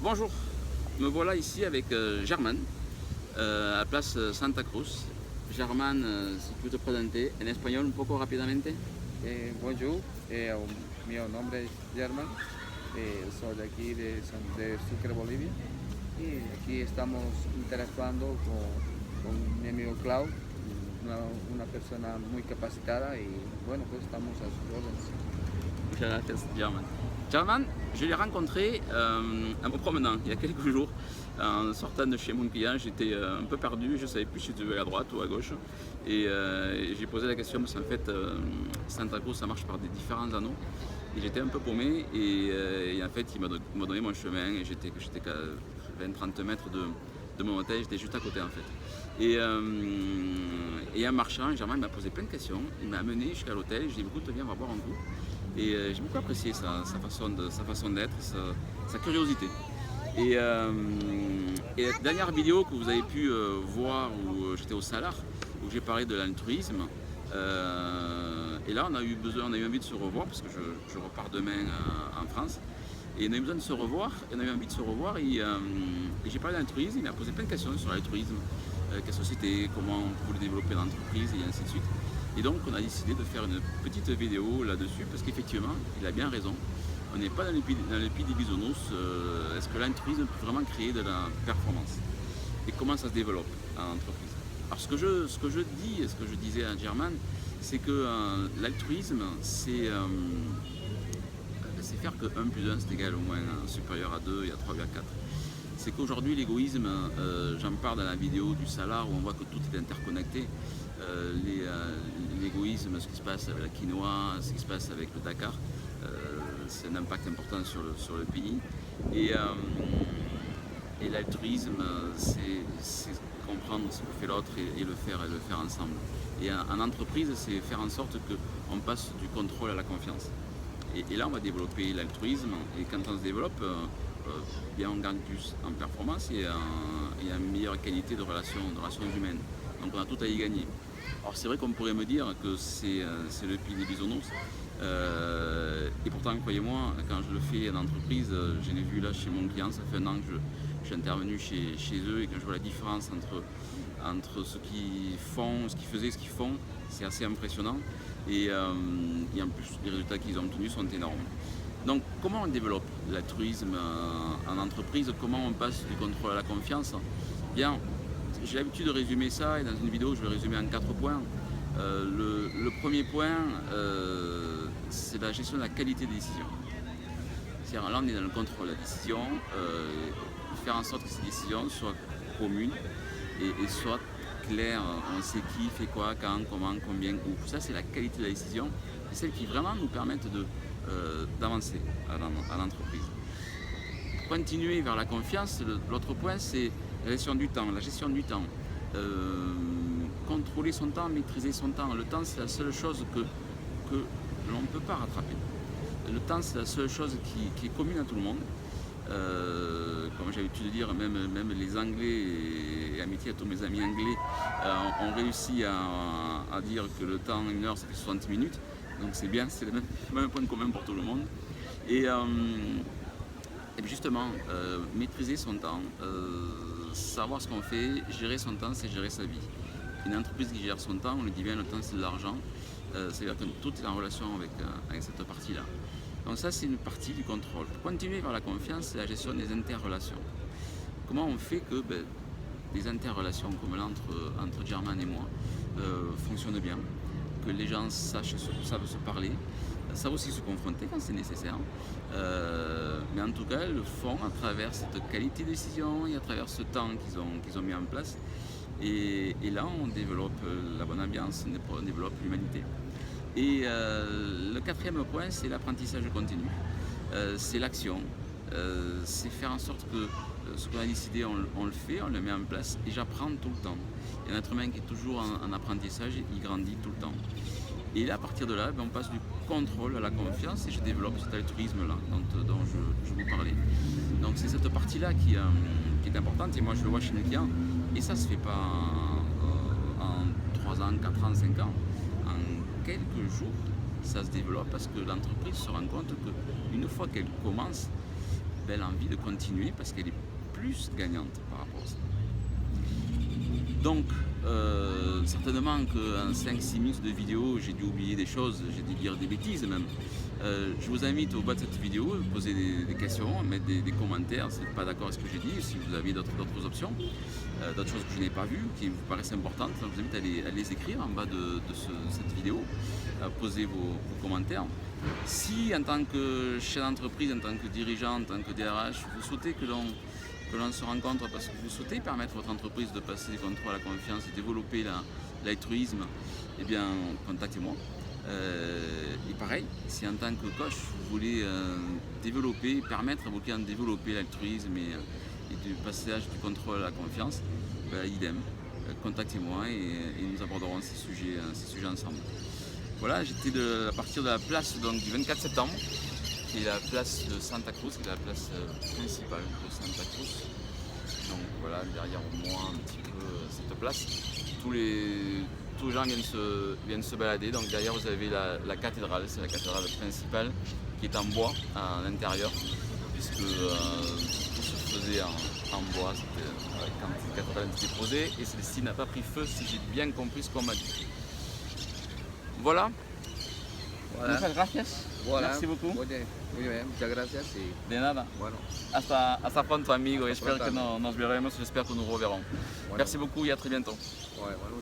Bonjour, me voilà ici avec Germán, à Place Santa Cruz. Germán, si tu te presenter en español un poco rápidamente. Bonjour, mi nombre es Germán, soy de aquí de Sucre, Bolivia, y aquí estamos interactuando con mi amigo Clau, una persona muy capacitada y bueno, pues estamos a sus órdenes. Muchas gracias, Germán. Germán, je l'ai rencontré en me promenant il y a quelques jours. En sortant de chez mon client, j'étais un peu perdu, je ne savais plus si je devais à droite ou à gauche. Et j'ai posé la question parce qu'en fait, Santa Cruz, ça marche par des différents anneaux. Et j'étais un peu paumé et en fait, il m'a donné mon chemin et j'étais qu'à 20-30 mètres de mon hôtel, j'étais juste à côté en fait. Et en marchant, Germain m'a posé plein de questions, il m'a amené jusqu'à l'hôtel, je lui ai dit écoute, viens, on va boire un coup. Et j'ai beaucoup apprécié sa façon d'être, sa curiosité. Et la dernière vidéo que vous avez pu voir où j'étais au Salar, où j'ai parlé de l'altruisme, et là on a eu envie de se revoir parce que je repars demain en France. Et on a eu besoin de se revoir, et on a eu envie de se revoir, et j'ai parlé d'altruisme, il m'a posé plein de questions sur l'altruisme, quelle société, comment on pouvait développer l'entreprise, et ainsi de suite. Et donc on a décidé de faire une petite vidéo là-dessus, parce qu'effectivement, il a bien raison, on n'est pas dans le pays des bisounours, est-ce que l'altruisme peut vraiment créer de la performance? Et comment ça se développe en entreprise? Alors ce que je dis, et ce que je disais à Germán, c'est que l'altruisme, c'est faire que 1 plus 1 c'est égal au moins supérieur à 2 et à 3 et à 4. C'est qu'aujourd'hui l'égoïsme, j'en parle dans la vidéo du Salar où on voit que tout est interconnecté. L'égoïsme, ce qui se passe avec la quinoa, ce qui se passe avec le Dakar, c'est un impact important sur le pays. Et l'altruisme, c'est comprendre ce que fait l'autre et le faire ensemble. Et en entreprise, c'est faire en sorte qu'on passe du contrôle à la confiance. Et là, on va développer l'altruisme, et quand on se développe, bien on gagne plus en performance et en meilleure qualité de relations humaines. Donc on a tout à y gagner. Alors c'est vrai qu'on pourrait me dire que c'est le pays des bisounours, et pourtant, croyez-moi, quand je le fais en entreprise, je l'ai vu là chez mon client, ça fait 1 an que je suis intervenu chez eux, et quand je vois la différence entre ce qu'ils font, ce qu'ils faisaient, ce qu'ils font, c'est assez impressionnant. Et en plus, les résultats qu'ils ont obtenus sont énormes. Donc, comment on développe l'altruisme en entreprise? Comment on passe du contrôle à la confiance? Bien, j'ai l'habitude de résumer ça, et dans une vidéo, je vais le résumer en 4 points. Le premier point, c'est la gestion de la qualité des décisions. C'est-à-dire, là, on est dans le contrôle de la décision, faire en sorte que ces décisions soient communes et soient claires. On sait qui fait quoi, quand, comment, combien, où. Ça, c'est la qualité de la décision. C'est celle qui vraiment nous permettent d'avancer à l'entreprise. Pour continuer vers la confiance, l'autre point, c'est la gestion du temps. La gestion du temps. Contrôler son temps, maîtriser son temps. Le temps, c'est la seule chose que l'on ne peut pas rattraper. Le temps, c'est la seule chose qui est commune à tout le monde. Comme j'ai l'habitude de dire, même les Anglais, et amitié à tous mes amis anglais, ont réussi à dire que le temps, 1 heure, ça fait 60 minutes. Donc c'est bien, c'est le même point commun pour tout le monde. Et justement, maîtriser son temps, savoir ce qu'on fait, gérer son temps, c'est gérer sa vie. Une entreprise qui gère son temps, on le dit bien, le temps c'est de l'argent, c'est-à-dire que tout est en relation avec cette partie-là. Donc ça, c'est une partie du contrôle. Pour continuer vers la confiance, c'est la gestion des interrelations. Comment on fait que des interrelations comme là entre Germán et moi fonctionnent bien, que les gens savent se parler, savent aussi se confronter quand c'est nécessaire, mais en tout cas, le font à travers cette qualité de décision et à travers ce temps qu'ils ont mis en place. Et là, on développe la bonne ambiance, on développe l'humanité. Et le 4e point, c'est l'apprentissage continu. C'est l'action. C'est faire en sorte que ce qu'on a décidé, on le fait, on le met en place, et j'apprends tout le temps. Et un être humain qui est toujours en apprentissage, il grandit tout le temps. Et là, à partir de là, on passe du contrôle à la confiance, et je développe cet altruisme-là dont je vous parlais. Donc c'est cette partie-là qui est importante, et moi je le vois chez mes clients, et ça ne se fait pas en 3 ans, 4 ans, 5 ans. En quelques jours, ça se développe parce que l'entreprise se rend compte qu'une fois qu'elle commence, belle envie de continuer parce qu'elle est plus gagnante par rapport à ça. Donc, certainement qu'en 5-6 minutes de vidéo, j'ai dû oublier des choses, j'ai dû dire des bêtises même. Je vous invite au bas de cette vidéo, poser des questions, mettre des commentaires si vous n'êtes pas d'accord avec ce que j'ai dit, si vous avez d'autres options, d'autres choses que je n'ai pas vues, qui vous paraissent importantes. Je vous invite à les écrire en bas de cette vidéo, à poser vos commentaires. Si en tant que chef d'entreprise, en tant que dirigeant, en tant que DRH, vous souhaitez que l'on se rencontre parce que vous souhaitez permettre à votre entreprise de passer du contrôle à la confiance et développer l'altruisme, eh bien contactez-moi. Et pareil, si en tant que coach vous voulez permettre à vos clients de développer l'altruisme et du passage du contrôle à la confiance, idem, contactez-moi et nous aborderons ces sujets ensemble. Voilà, j'étais à partir de la place donc, du 24 septembre, qui est la place de Santa Cruz, qui est la place principale de Santa Cruz. Donc voilà, derrière moi un petit peu cette place. Tous les gens viennent se balader. Donc derrière vous avez la cathédrale, c'est la cathédrale principale qui est en bois à l'intérieur, puisque tout se faisait en bois quand la cathédrale était posée et celle-ci n'a pas pris feu si j'ai bien compris ce qu'on m'a dit. Voilà. Muchas gracias. Voilà. Merci beaucoup. Muy bien, muchas gracias. Y De nada. bueno, Hasta pronto, amigo. Hasta J'espère que pronto. nos verrons, j'espère que nous reverrons. Bueno. Merci beaucoup et à très bientôt. bueno.